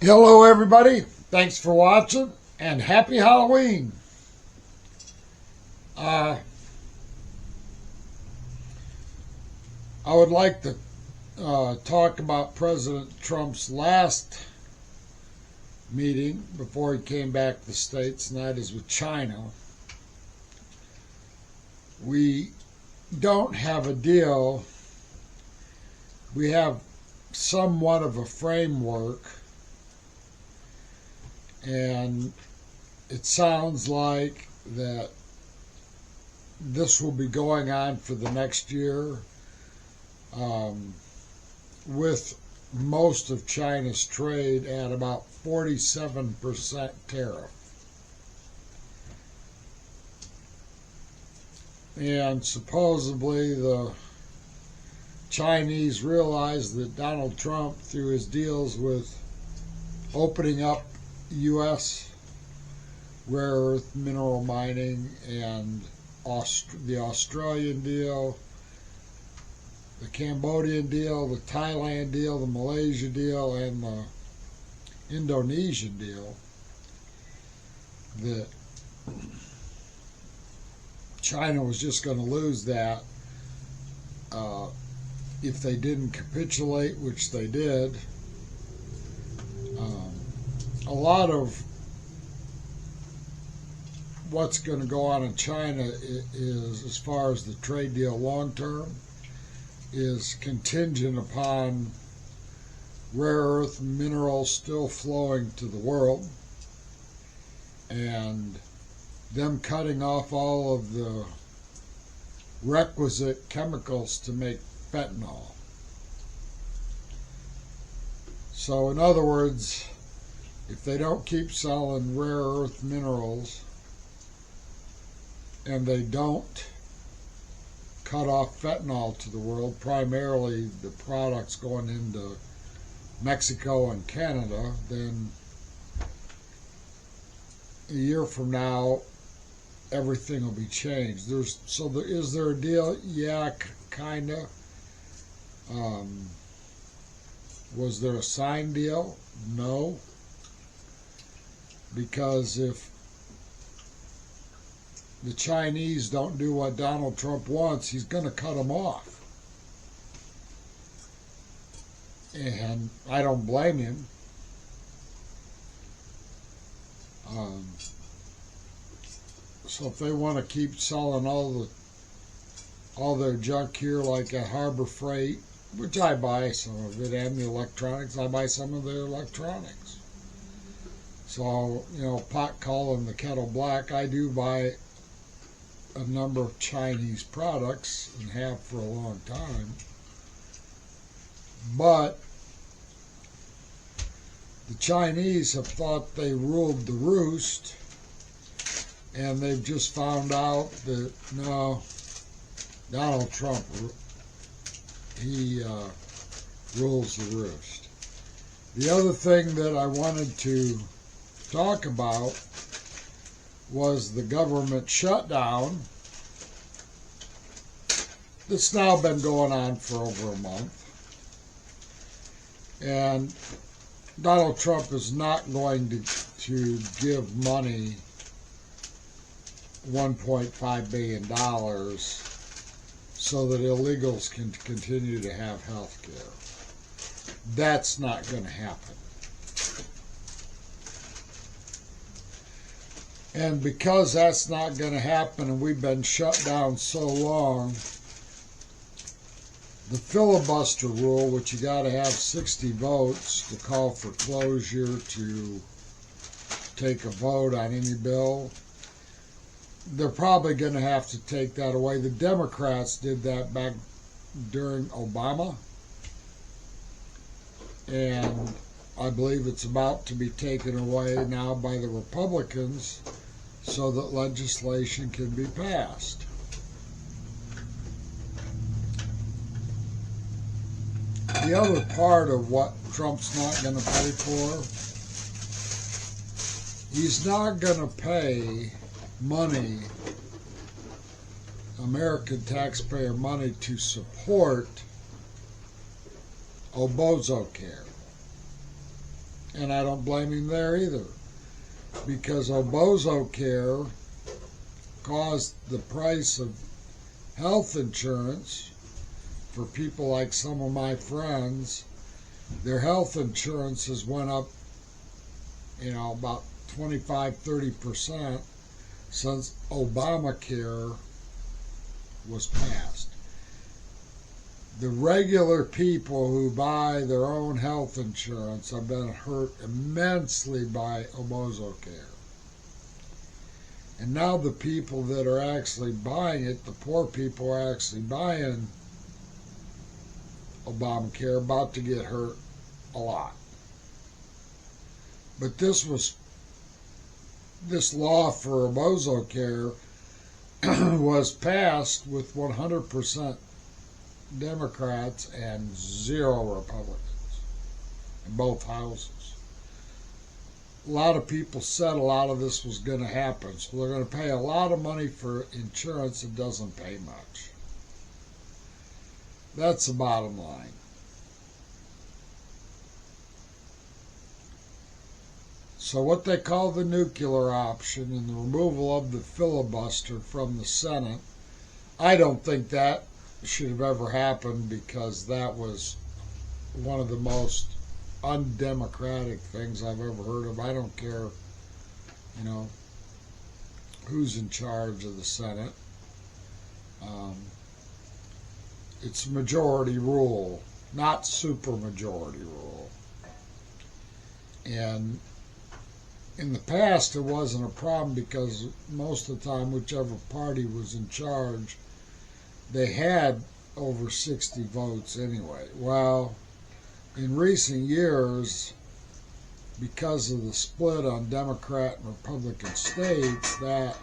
Hello everybody, thanks for watching and happy Halloween. I would like to talk about President Trump's last meeting before he came back to the States, and that is with China. We don't have a deal. We have somewhat of a framework, and it sounds like that this will be going on for the next year, with most of China's trade at about 47% tariff. And supposedly the Chinese realized that Donald Trump, through his deals with opening up U.S. rare earth mineral mining and the Australian deal, the Cambodian deal, the Thailand deal, the Malaysia deal, and the Indonesian deal, that China was just going to lose that if they didn't capitulate, which they did. A lot of what's going to go on in China is, as far as the trade deal long term, is contingent upon rare earth minerals still flowing to the world and them cutting off all of the requisite chemicals to make fentanyl. So in other words, if they don't keep selling rare earth minerals and they don't cut off fentanyl to the world, primarily the products going into Mexico and Canada, then a year from now everything will be changed. Is there a deal? Yeah, kinda. Was there a signed deal? No. Because if the Chinese don't do what Donald Trump wants, he's going to cut them off. And I don't blame him. So if they want to keep selling all their junk here, like at Harbor Freight, which I buy some of it, and the electronics, I buy some of their electronics. So, pot calling the kettle black, I do buy a number of Chinese products and have for a long time. But the Chinese have thought they ruled the roost, and they've just found out that no, Donald Trump, he rules the roost. The other thing that I wanted to talk about was the government shutdown that's now been going on for over a month. And Donald Trump is not going to give money, $1.5 billion, so that illegals can continue to have health care. That's not going to happen. And because that's not going to happen, and we've been shut down so long, the filibuster rule, which you got to have 60 votes to call for closure, to take a vote on any bill, they're probably going to have to take that away. The Democrats did that back during Obama, and I believe it's about to be taken away now by the Republicans so that legislation can be passed. The other part of what Trump's not going to pay for, he's not going to pay money, American taxpayer money, to support Obamacare. And I don't blame him there either. Because Obamacare caused the price of health insurance for people like some of my friends. Their health insurances went up, about 25-30% since Obamacare was passed. The regular people who buy their own health insurance have been hurt immensely by Obamacare. And now the people that are actually buying it, the poor people are actually buying Obamacare, about to get hurt a lot. But this law for Obamacare was passed with 100% Democrats and 0 Republicans in both houses. A lot of people said a lot of this was going to happen, so they're going to pay a lot of money for insurance that doesn't pay much. That's the bottom line. So what they call the nuclear option and the removal of the filibuster from the Senate, I don't think that should have ever happened, because that was one of the most undemocratic things I've ever heard of. I don't care, who's in charge of the Senate. It's majority rule, not supermajority rule. And in the past, it wasn't a problem, because most of the time, whichever party was in charge, they had over 60 votes anyway. Well, in recent years, because of the split on Democrat and Republican states, that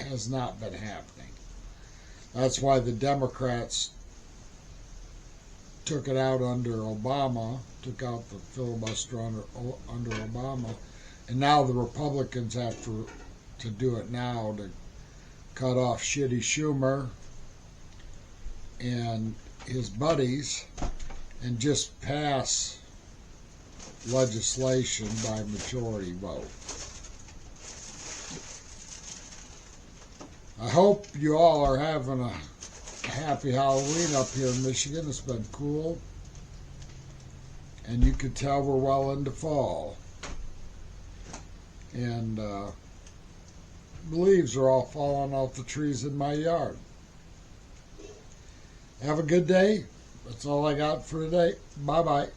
has not been happening. That's why the Democrats took it out under Obama, took out the filibuster under Obama, and now the Republicans have to do it now to cut off shitty Schumer and his buddies and just pass legislation by majority vote. I hope you all are having a happy Halloween up here in Michigan. It's been cool, and you can tell we're well into fall. And the leaves are all falling off the trees in my yard. Have a good day. That's all I got for today. Bye-bye.